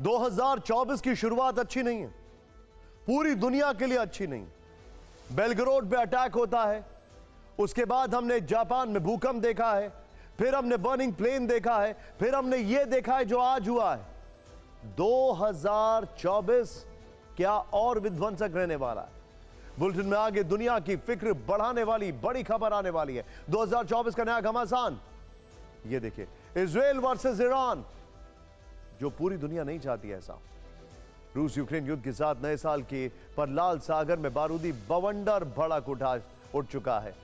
2024 की शुरुआत अच्छी नहीं है, पूरी दुनिया के लिए अच्छी नहीं। बेलग्रोड पे अटैक होता है, उसके बाद हमने जापान में भूकंप देखा है, फिर हमने बर्निंग प्लेन देखा है, फिर हमने यह देखा है जो आज हुआ है। 2024 क्या और विध्वंसक रहने वाला है। बुलेटिन में आगे दुनिया की फिक्र बढ़ाने वाली बड़ी खबर आने वाली है। 2024 का नया घमासान ये देखिए, इजराइल वर्सेस ईरान, जो पूरी दुनिया नहीं चाहती ऐसा। रूस यूक्रेन युद्ध के साथ नए साल के पर लाल सागर में बारूदी बवंडर भड़क उठ चुका है।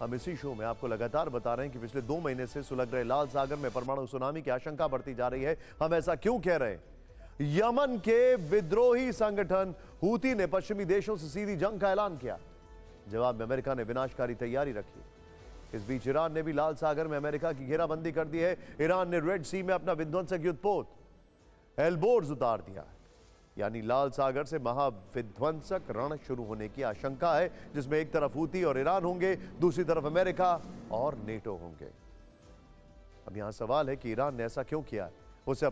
हम इसी शो में आपको लगातार बता रहे हैं कि पिछले 2 महीने से सुलग रहे लाल सागर में परमाणु सुनामी की आशंका बढ़ती जा रही है। हम ऐसा क्यों कह रहे हैं? यमन के विद्रोही संगठन हूती ने पश्चिमी देशों से सीधी जंग का ऐलान किया। जवाब में अमेरिका ने विनाशकारी तैयारी रखी। इस बीच ईरान ने भी लाल सागर में अमेरिका की घेराबंदी कर दी है। ईरान ने रेड सी में अपना विध्वंसक युद्धपोत एल्बोर्स उतार दिया, यानी लाल सागर से महाविध्वंसक रण शुरू होने की आशंका है, जिसमें एक तरफ हूती और ईरान होंगे, दूसरी तरफ अमेरिका और नेटो होंगे। अब यहां सवाल है कि ईरान ने ऐसा क्यों किया? उसे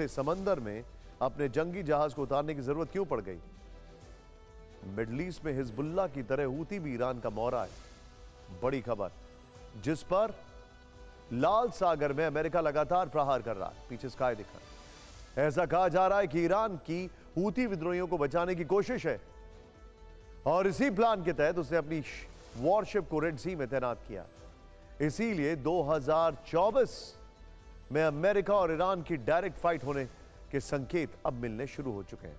समंदर में अपने जंगी जहाज को उतारने की जरूरत क्यों पड़ गई? मिडल ईस्ट में हिजबुल्लाह की तरह हूती भी ईरान का मोहरा है। बड़ी खबर, जिस पर लाल सागर में अमेरिका लगातार प्रहार कर रहा है। पीछे स्काई दिखा, ऐसा कहा जा रहा है कि ईरान की हूती विद्रोहियों को बचाने की कोशिश है और इसी प्लान के तहत उसने अपनी वॉरशिप को रेड सी में तैनात किया। इसीलिए 2024 में अमेरिका और ईरान की डायरेक्ट फाइट होने के संकेत अब मिलने शुरू हो चुके हैं।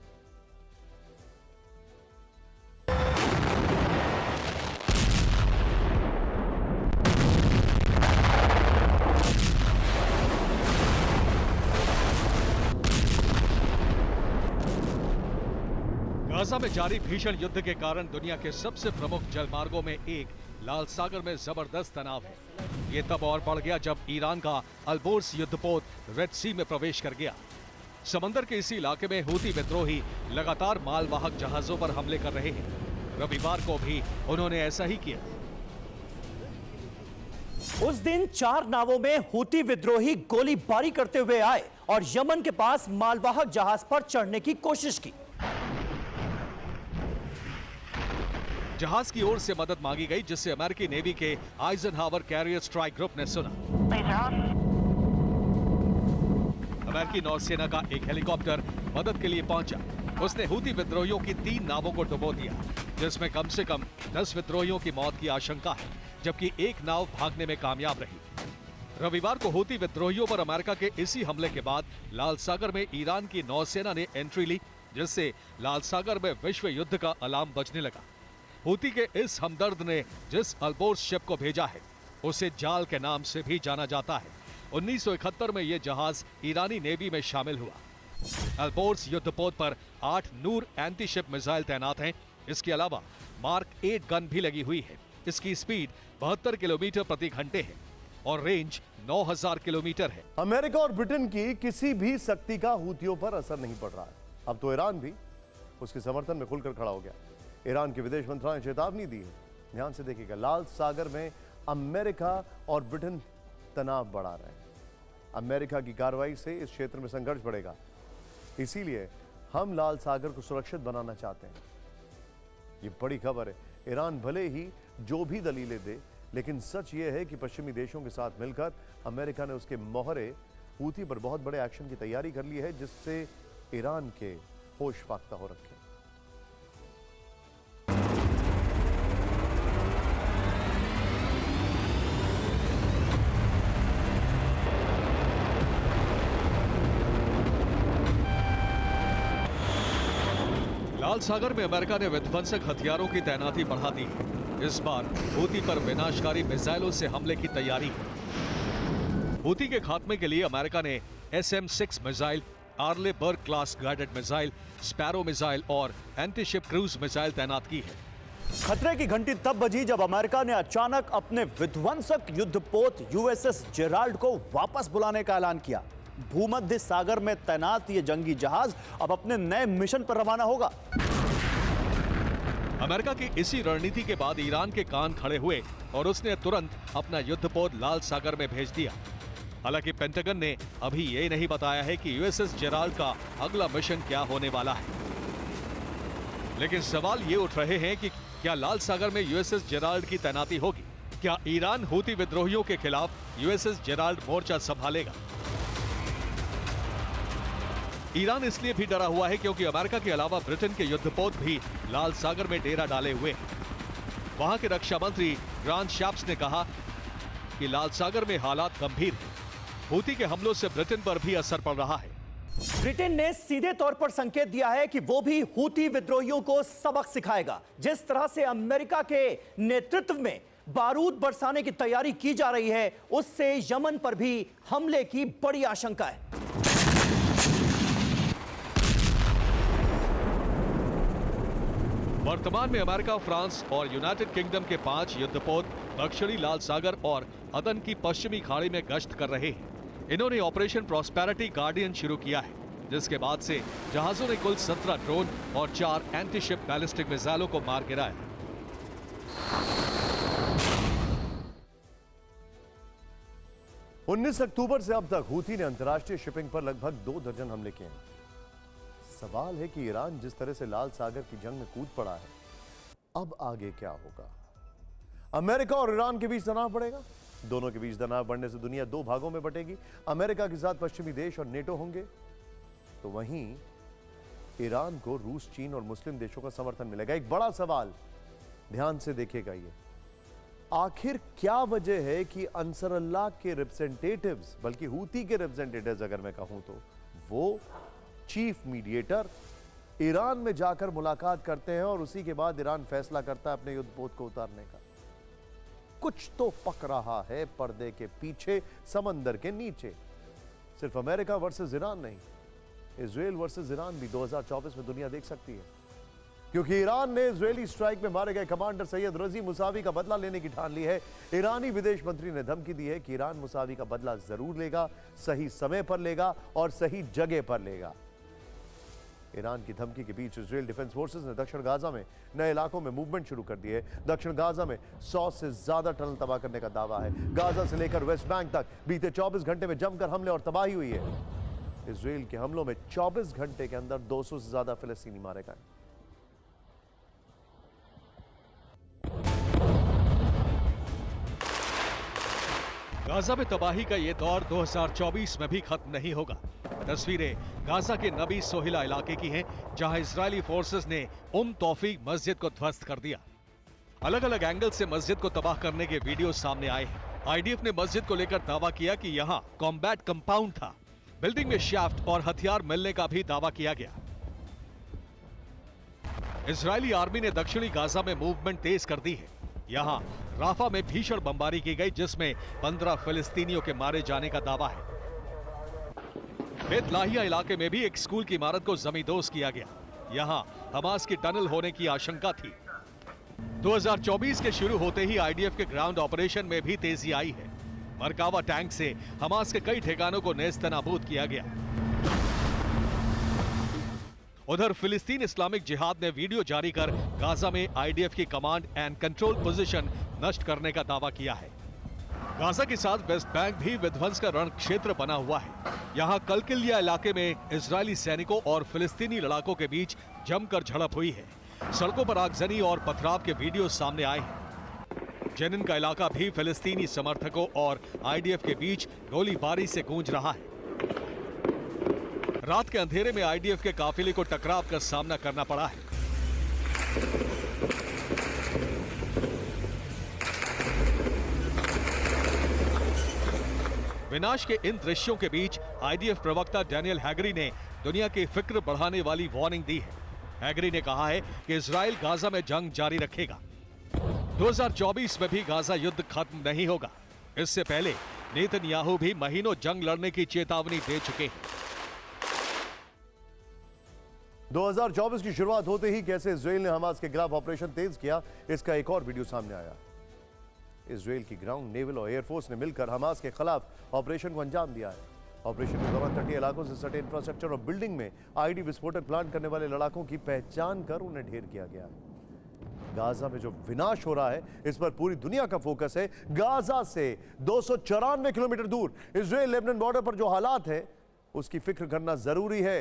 गाजा में जारी भीषण युद्ध के कारण दुनिया के सबसे प्रमुख जलमार्गों में एक लाल सागर में जबरदस्त तनाव है। ये तब और बढ़ गया जब ईरान का अल्बोर्स युद्धपोत रेड सी में प्रवेश कर गया। समंदर के इसी इलाके में हूती विद्रोही लगातार मालवाहक जहाजों पर हमले कर रहे हैं। रविवार को भी उन्होंने ऐसा ही किया। उस दिन 4 नावों में हूती विद्रोही गोलीबारी करते हुए आए और यमन के पास मालवाहक जहाज पर चढ़ने की कोशिश की। जहाज की ओर से मदद मांगी गई, जिससे अमेरिकी नेवी के आइजनहावर कैरियर स्ट्राइक ग्रुप ने सुना। अमेरिकी नौसेना का एक हेलीकॉप्टर मदद के लिए पहुंचा। उसने हूती विद्रोहियों की 3 नावों को डुबो दिया, जिसमें कम से कम 10 विद्रोहियों की मौत की आशंका है, जबकि एक नाव भागने में कामयाब रही। रविवार को हूती विद्रोहियों पर अमेरिका के इसी हमले के बाद लाल सागर में ईरान की नौसेना ने एंट्री ली, जिससे लाल सागर में विश्व युद्ध का अलार्म बजने लगा। हूती के इस हमदर्द ने जिस अल्बोर्स शिप को भेजा है, उसे जाल के नाम से भी जाना जाता है। 1971 में यह जहाज ईरानी नेवी में शामिल हुआ। अल्बोर्स युद्धपोत पर 8 नूर एंटी शिप मिसाइल तैनात हैं। इसके अलावा मार्क 8 गन भी लगी हुई है। इसकी स्पीड 72 किलोमीटर प्रति घंटे है और रेंज 9000 किलोमीटर है। अमेरिका और ब्रिटेन की किसी भी शक्ति का हूतियों पर असर नहीं पड़ रहा है। अब तो ईरान भी उसके समर्थन में खुलकर खड़ा हो गया। ईरान के विदेश मंत्रालय ने चेतावनी दी है। ध्यान से देखिएगा, लाल सागर में अमेरिका और ब्रिटेन तनाव बढ़ा रहे हैं। अमेरिका की कार्रवाई से इस क्षेत्र में संघर्ष बढ़ेगा, इसीलिए हम लाल सागर को सुरक्षित बनाना चाहते हैं। ये बड़ी खबर है। ईरान भले ही जो भी दलीलें दे, लेकिन सच ये है कि पश्चिमी देशों के साथ मिलकर अमेरिका ने उसके मोहरे हूती पर बहुत बड़े एक्शन की तैयारी कर ली है, जिससे ईरान के होश फाख्ता हो रखे। लाल सागर में अमेरिका ने विध्वंसक हथियारों की तैनाती बढ़ा दी है। इस बार हूती पर विनाशकारी मिसाइलों से हमले की तैयारी है। हूती के खात्मे के लिए अमेरिका ने SM-6 missile, Arleigh Burke class guided missile, Sparrow missile और एंटी शिप क्रूज मिसाइल तैनात की है। खतरे की घंटी तब बजी जब अमेरिका ने अचानक अपने विध्वंसक युद्धपोत USS जेराल्ड को वापस बुलाने का ऐलान किया। भूमध्य सागर में तैनात ये जंगी जहाज अब अपने नए मिशन पर रवाना होगा। अमेरिका की इसी रणनीति के बाद ईरान के कान खड़े हुए और उसने तुरंत अपना युद्धपोत लाल सागर में भेज दिया। हालांकि पेंटागन ने अभी ये नहीं बताया है कि यूएसएस जेराल्ड का अगला मिशन क्या होने वाला है। लेकिन सवाल ये उठ रहे हैं कि क्या लाल सागर में यूएसएस जेराल्ड की तैनाती होगी? क्या ईरान हूती विद्रोहियों के खिलाफ यूएसएस जेराल्ड मोर्चा संभालेगा? ईरान इसलिए भी डरा हुआ है क्योंकि अमेरिका के अलावा ब्रिटेन के युद्धपोत भी लाल सागर में डेरा डाले हुए हैं। वहां के रक्षा मंत्री ग्रांट शैप्स ने कहा कि लाल सागर में हालात गंभीर हैं। हूती के हमलों से ब्रिटेन पर भी असर पड़ रहा है। ब्रिटेन ने सीधे तौर पर संकेत दिया है कि वो भी हूती विद्रोहियों को सबक सिखाएगा। जिस तरह से अमेरिका के नेतृत्व में बारूद बरसाने की तैयारी की जा रही है, उससे यमन पर भी हमले की बड़ी आशंका है। वर्तमान में अमेरिका, फ्रांस और यूनाइटेड किंगडम के 5 युद्धपोत दक्षिणी लाल सागर और अदन की पश्चिमी खाड़ी में गश्त कर रहे हैं। इन्होंने ऑपरेशन प्रॉस्पेरिटी गार्डियन शुरू किया है, जिसके बाद से जहाजों ने कुल 17 ड्रोन और 4 एंटी-शिप बैलिस्टिक मिसाइलों को मार गिराया। उन्नीस अक्टूबर से अब तक हूती ने अंतर्राष्ट्रीय शिपिंग पर लगभग 2 दर्जन हमले किए हैं। सवाल है कि ईरान जिस तरह से लाल सागर की जंग में कूद पड़ा है, अब आगे क्या होगा? अमेरिका और ईरान के बीच तनाव बढ़ेगा। दोनों के बीच तनाव बढ़ने से दुनिया 2 भागों में बटेगी। अमेरिका के साथ पश्चिमी देश और नेटो होंगे, तो वहीं ईरान को रूस, चीन और मुस्लिम देशों का समर्थन मिलेगा। एक बड़ा सवाल, ध्यान से देखिएगा, ये आखिर क्या वजह है कि अंसरुल्लाह के रिप्रेजेंटेटिव्स, बल्कि हूती के रिप्रेजेंटेटिव्स अगर मैं कहूं तो, वो चीफ मीडिएटर ईरान में जाकर मुलाकात करते हैं और उसी के बाद ईरान फैसला करता है अपने युद्धपोत को उतारने का। कुछ तो पक रहा है पर्दे के पीछे, समंदर के नीचे। सिर्फ अमेरिका वर्सेस ईरान नहीं, इजराइल वर्सेस ईरान भी 2024 में दुनिया देख सकती है, क्योंकि ईरान ने इजरायली स्ट्राइक में मारे गए कमांडर सैयद रजी मुसावी का बदला लेने की ठान ली है। ईरानी विदेश मंत्री ने धमकी दी है कि ईरान मुसावी का बदला जरूर लेगा, सही समय पर लेगा और सही जगह पर लेगा। ईरान की धमकी के बीच इजरायल डिफेंस फोर्सेस ने दक्षिण गाजा में नए इलाकों में मूवमेंट शुरू कर दी है। दक्षिण गाजा में 100 से ज्यादा टनल तबाह करने का दावा है। गाजा से लेकर वेस्ट बैंक तक बीते 24 घंटे में जमकर हमले और तबाही हुई है। इजरायल के हमलों में 24 घंटे के अंदर 200 से ज्यादा फिलिस्तीनी मारे गए। गाजा में तबाही का ये दौर 2024 में भी खत्म नहीं होगा। तस्वीरें गाजा के नबी सोहिला इलाके की हैं, जहां इजरायली फोर्सेस ने तौफीक मस्जिद को ध्वस्त कर दिया। अलग अलग एंगल से मस्जिद को तबाह करने के वीडियो सामने आए हैं। आईडीएफ ने मस्जिद को लेकर दावा किया कि यहां कॉम्बैट कंपाउंड था। बिल्डिंग में शाफ्ट और हथियार मिलने का भी दावा किया गया। इजरायली आर्मी ने दक्षिणी गाजा में मूवमेंट तेज कर दी है। यहां राफा में भीषण बमबारी की गई, जिसमें 15 फिलिस्तीनियों के मारे जाने का दावा है। बेत लाहिया इलाके में भी एक स्कूल की इमारत को जमींदोज किया गया। यहां हमास की टनल होने की आशंका थी। 2024 के शुरू होते ही आईडीएफ के ग्राउंड ऑपरेशन में भी तेजी आई है। मरकावा टैंक से हमास के कई ठिकानों को नेस्तनाबूद किया गया। उधर फिलिस्तीन इस्लामिक जिहाद ने वीडियो जारी कर गाजा में आईडीएफ की कमांड एंड कंट्रोल पोजीशन नष्ट करने का दावा किया है। गाजा के साथ वेस्ट बैंक भी विध्वंस का रण क्षेत्र बना हुआ है। यहां कलकिलिया इलाके में इजरायली सैनिकों और फिलिस्तीनी लड़ाकों के बीच जमकर झड़प हुई है। सड़कों पर आगजनी और पथराव के वीडियो सामने आए हैं। जेनिन का इलाका भी फिलिस्तीनी समर्थकों और आईडीएफ के बीच गोलीबारी से गूंज रहा है। रात के अंधेरे में आईडीएफ के काफिले को टकराव का सामना करना पड़ा है। विनाश के इन दृश्यों के बीच आईडीएफ प्रवक्ता डैनियल हैगरी ने दुनिया की फिक्र बढ़ाने वाली वार्निंग दी है। हैगरी ने कहा है कि इजराइल गाजा में जंग जारी रखेगा। 2024 में भी गाजा युद्ध खत्म नहीं होगा। इससे पहले नेतन्याहू भी महीनों जंग लड़ने की चेतावनी दे चुके हैं। 2024 की शुरुआत होते ही कैसे इजराइल ने हमास के खिलाफ ऑपरेशन तेज किया, इसका एक और वीडियो सामने आया। इजराइल की ग्राउंड, नेवल और एयरफोर्स ने मिलकर हमास के खिलाफ ऑपरेशन को अंजाम दिया है। ऑपरेशन के दौरान तटीय इलाकों से सटे इंफ्रास्ट्रक्चर और बिल्डिंग में आईडी विस्फोटक प्लांट करने वाले लड़ाकों की पहचान कर उन्हें ढेर किया गया है। गाजा में जो विनाश हो रहा है इस पर पूरी दुनिया का फोकस है। गाजा से 294 किलोमीटर दूर इजराइल लेबनान बॉर्डर पर जो हालात है उसकी फिक्र करना जरूरी है,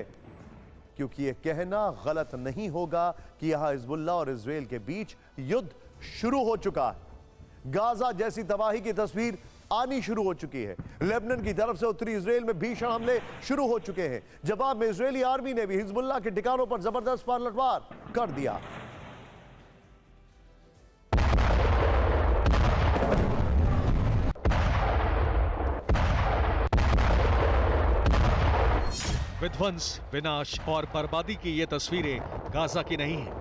क्योंकि यह कहना गलत नहीं होगा कि यहां हिजबुल्लाह और इजराइल के बीच युद्ध शुरू हो चुका है। गाजा जैसी तबाही की तस्वीर आनी शुरू हो चुकी है। लेबनान की तरफ से उत्तरी इजराइल में भीषण हमले शुरू हो चुके हैं। जवाब में इजरायली आर्मी ने भी हिजबुल्लाह के ठिकानों पर जबरदस्त पलटवार कर दिया। विध्वंस, विनाश और बर्बादी की ये तस्वीरें गाजा की नहीं है।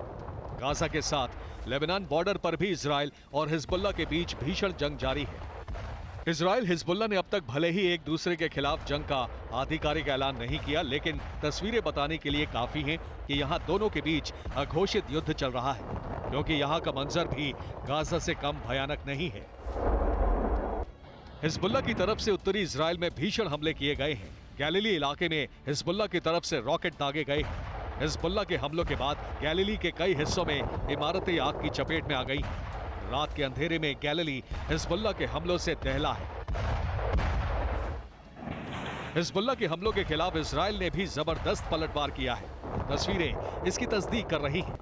गाजा के साथ लेबनान बॉर्डर पर भी इजराइल और हिजबुल्लाह के बीच भीषण जंग जारी है। इजराइल हिजबुल्लाह ने अब तक भले ही एक दूसरे के खिलाफ जंग का आधिकारिक ऐलान नहीं किया, लेकिन तस्वीरें बताने के लिए काफी हैं कि यहां दोनों के बीच अघोषित युद्ध चल रहा है, क्योंकि यहां का मंजर भी गाजा से कम भयानक नहीं है। हिजबुल्लाह की तरफ से उत्तरी इजराइल में भीषण हमले किए गए हैं। गैलिली इलाके में हिजबुल्लाह की तरफ से रॉकेट दागे गए हैं। हिजबुल्लाह के हमलों के बाद गैलिली के कई हिस्सों में इमारतें आग की चपेट में आ गई हैं। रात के अंधेरे में गैलिली हिजबुल्लाह के हमलों से दहला है। हिजबुल्लाह के हमलों के खिलाफ इजराइल ने भी जबरदस्त पलटवार किया है। तस्वीरें इसकी तस्दीक कर रही हैं।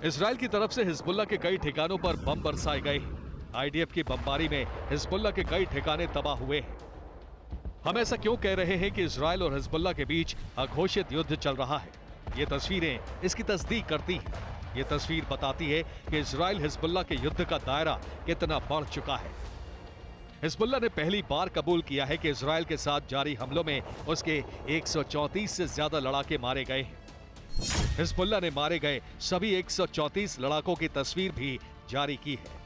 इजराइल की तरफ से हिजबुल्लाह के कई ठिकानों पर बम बरसाए गए हैं। आईडीएफ की बमबारी में हिजबुल्लाह के कई ठिकाने तबाह हुए हैं। हम ऐसा क्यों कह रहे हैं कि इजराइल और हिजबुल्लाह के बीच अघोषित युद्ध चल रहा है? ये तस्वीरें इसकी तस्दीक करती हैं। ये तस्वीर बताती है कि इजराइल हिजबुल्लाह के युद्ध का दायरा कितना बढ़ चुका है। हिजबुल्लाह ने पहली बार कबूल किया है कि इजराइल के साथ जारी हमलों में उसके 134 से ज्यादा लड़ाके मारे गए हैं। हिजबुल्लाह ने मारे गए सभी 134 लड़ाकों की तस्वीर भी जारी की है।